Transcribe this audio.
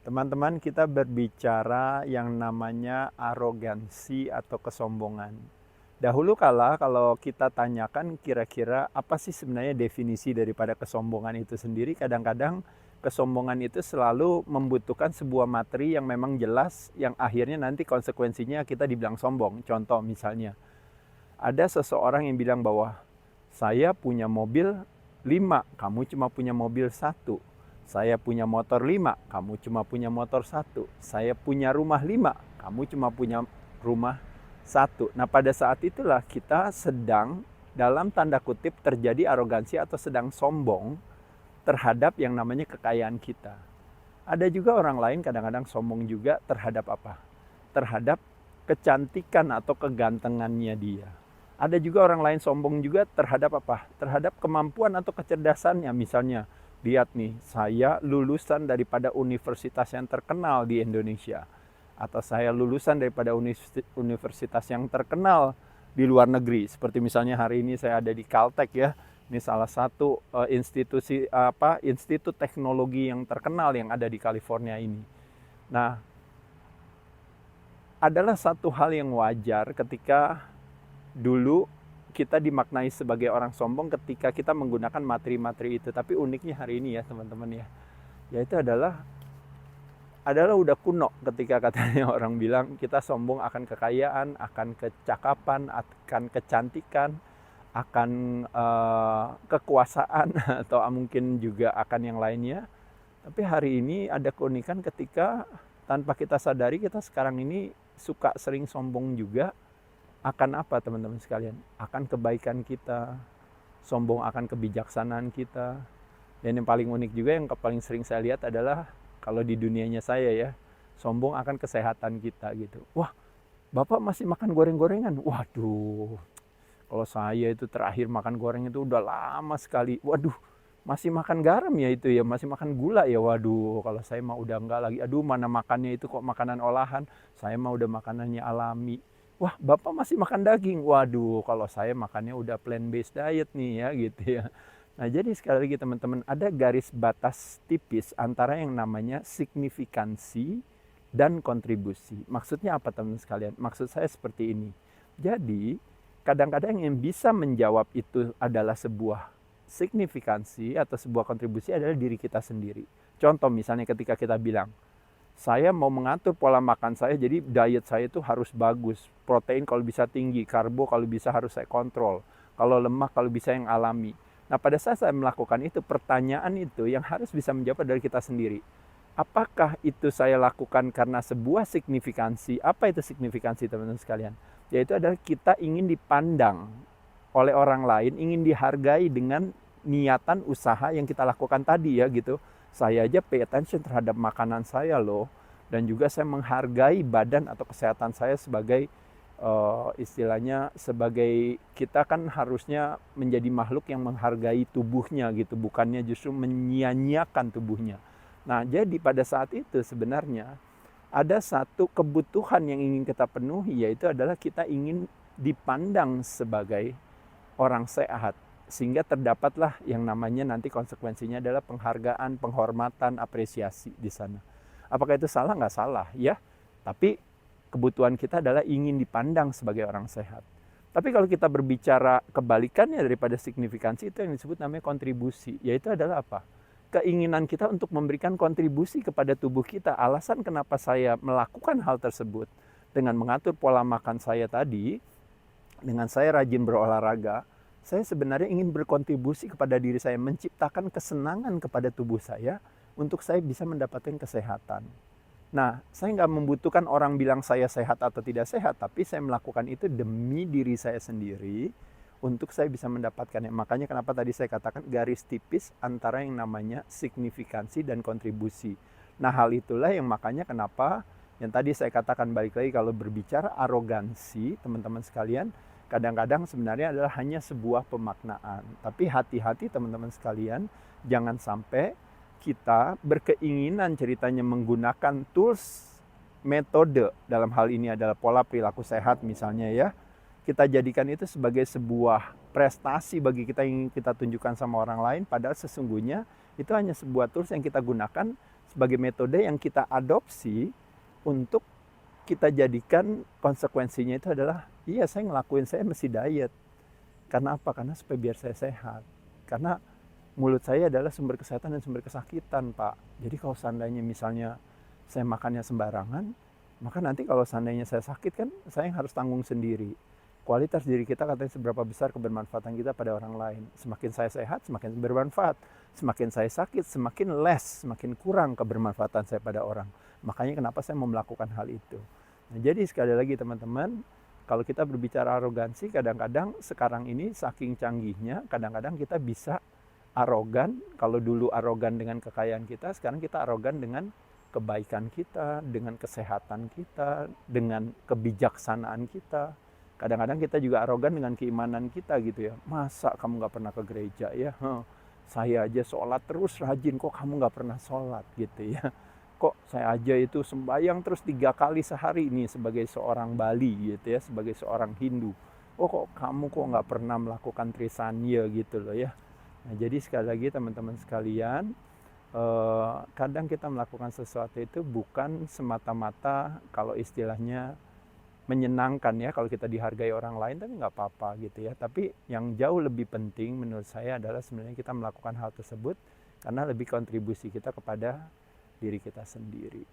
Teman-teman, kita berbicara yang namanya arogansi atau kesombongan. Dahulu kala kalau kita tanyakan kira-kira apa sih sebenarnya definisi daripada kesombongan itu sendiri, kadang-kadang kesombongan itu selalu membutuhkan sebuah materi yang memang jelas, yang akhirnya nanti konsekuensinya kita dibilang sombong. Contoh misalnya, ada seseorang yang bilang bahwa saya punya mobil 5, kamu cuma punya mobil 1. Saya punya motor 5, kamu cuma punya motor 1. Saya punya rumah 5, kamu cuma punya rumah 1. Nah, pada saat itulah kita sedang dalam tanda kutip terjadi arogansi atau sedang sombong terhadap yang namanya kekayaan kita. Ada juga orang lain kadang-kadang sombong juga terhadap apa? Terhadap kecantikan atau kegantengannya dia. Ada juga orang lain sombong juga terhadap apa? Terhadap kemampuan atau kecerdasannya. Misalnya, lihat nih, saya lulusan daripada universitas yang terkenal di Indonesia. Atau saya lulusan daripada universitas yang terkenal di luar negeri. Seperti misalnya hari ini saya ada di Caltech ya. Ini salah satu institut teknologi yang terkenal yang ada di California ini. Nah, adalah satu hal yang wajar ketika dulu kita dimaknai sebagai orang sombong ketika kita menggunakan materi-materi itu. Tapi uniknya hari ini ya teman-teman ya, yaitu adalah udah kuno ketika katanya orang bilang kita sombong akan kekayaan, akan kecakapan, akan kecantikan, akan kekuasaan atau mungkin juga akan yang lainnya. Tapi hari ini ada keunikan ketika tanpa kita sadari kita sekarang ini suka sering sombong juga. Akan apa teman-teman sekalian? Akan kebaikan kita, sombong akan kebijaksanaan kita. Dan yang paling unik juga yang paling sering saya lihat adalah kalau di dunianya saya ya, sombong akan kesehatan kita gitu. Wah, Bapak masih makan goreng-gorengan? Waduh, kalau saya itu terakhir makan goreng itu udah lama sekali. Waduh, masih makan garam ya itu ya, masih makan gula ya. Waduh, kalau saya mah udah enggak lagi. Aduh, mana makannya itu kok makanan olahan. Saya mah udah makanannya alami. Wah, Bapak masih makan daging. Waduh, kalau saya makannya udah plant based diet nih ya gitu ya. Nah, jadi sekali lagi teman-teman, ada garis batas tipis antara yang namanya signifikansi dan kontribusi. Maksudnya apa teman-teman sekalian? Maksud saya seperti ini. Jadi, kadang-kadang yang bisa menjawab itu adalah sebuah signifikansi atau sebuah kontribusi adalah diri kita sendiri. Contoh misalnya ketika kita bilang, saya mau mengatur pola makan saya, jadi diet saya itu harus bagus. Protein kalau bisa tinggi, karbo kalau bisa harus saya kontrol. Kalau lemak kalau bisa yang alami. Nah, pada saat saya melakukan itu, pertanyaan itu yang harus bisa menjawab dari kita sendiri. Apakah itu saya lakukan karena sebuah signifikansi? Apa itu signifikansi teman-teman sekalian? Yaitu adalah kita ingin dipandang oleh orang lain, ingin dihargai dengan niatan usaha yang kita lakukan tadi ya gitu. Saya aja pay attention terhadap makanan saya loh. Dan juga saya menghargai badan atau kesehatan saya sebagai istilahnya sebagai kita kan harusnya menjadi makhluk yang menghargai tubuhnya gitu. Bukannya justru menyia-nyiakan tubuhnya. Nah, jadi pada saat itu sebenarnya ada satu kebutuhan yang ingin kita penuhi, yaitu adalah kita ingin dipandang sebagai orang sehat. Sehingga terdapatlah yang namanya nanti konsekuensinya adalah penghargaan, penghormatan, apresiasi di sana. Apakah itu salah? Nggak salah ya. Tapi kebutuhan kita adalah ingin dipandang sebagai orang sehat. Tapi kalau kita berbicara kebalikannya daripada signifikansi, itu yang disebut namanya kontribusi. Yaitu adalah apa? Keinginan kita untuk memberikan kontribusi kepada tubuh kita. Alasan kenapa saya melakukan hal tersebut dengan mengatur pola makan saya tadi, dengan saya rajin berolahraga, saya sebenarnya ingin berkontribusi kepada diri saya, menciptakan kesenangan kepada tubuh saya untuk saya bisa mendapatkan kesehatan. Nah, saya nggak membutuhkan orang bilang saya sehat atau tidak sehat, tapi saya melakukan itu demi diri saya sendiri untuk saya bisa mendapatkannya. Makanya kenapa tadi saya katakan garis tipis antara yang namanya signifikansi dan kontribusi. Nah, hal itulah yang makanya kenapa yang tadi saya katakan balik lagi kalau berbicara arogansi, teman-teman sekalian, kadang-kadang sebenarnya adalah hanya sebuah pemaknaan. Tapi hati-hati teman-teman sekalian, jangan sampai kita berkeinginan ceritanya menggunakan tools, metode, dalam hal ini adalah pola perilaku sehat misalnya ya, kita jadikan itu sebagai sebuah prestasi bagi kita yang ingin kita tunjukkan sama orang lain, padahal sesungguhnya itu hanya sebuah tools yang kita gunakan sebagai metode yang kita adopsi untuk kita jadikan konsekuensinya itu adalah, iya saya ngelakuin, saya mesti diet. Karena apa? Karena supaya biar saya sehat. Karena mulut saya adalah sumber kesehatan dan sumber kesakitan, Pak. Jadi kalau seandainya misalnya saya makannya sembarangan, maka nanti kalau seandainya saya sakit kan saya yang harus tanggung sendiri. Kualitas diri kita katanya seberapa besar kebermanfaatan kita pada orang lain. Semakin saya sehat, semakin bermanfaat. Semakin saya sakit, semakin less, semakin kurang kebermanfaatan saya pada orang. Makanya kenapa saya mau melakukan hal itu. Nah, jadi sekali lagi teman-teman, kalau kita berbicara arogansi, kadang-kadang sekarang ini saking canggihnya, kadang-kadang kita bisa arogan. Kalau dulu arogan dengan kekayaan kita, sekarang kita arogan dengan kebaikan kita, dengan kesehatan kita, dengan kebijaksanaan kita. Kadang-kadang kita juga arogan dengan keimanan kita gitu ya. Masa kamu gak pernah ke gereja ya? Saya aja sholat terus rajin, kok kamu gak pernah sholat gitu ya. Kok saya aja itu sembahyang terus 3 kali sehari nih sebagai seorang Bali gitu ya, sebagai seorang Hindu. Oh kok kamu kok nggak pernah melakukan trisanya gitu loh ya. Nah jadi sekali lagi teman-teman sekalian, kadang kita melakukan sesuatu itu bukan semata-mata kalau istilahnya menyenangkan ya, kalau kita dihargai orang lain, tapi nggak apa-apa gitu ya. Tapi yang jauh lebih penting menurut saya adalah sebenarnya kita melakukan hal tersebut karena lebih kontribusi kita kepada diri kita sendiri.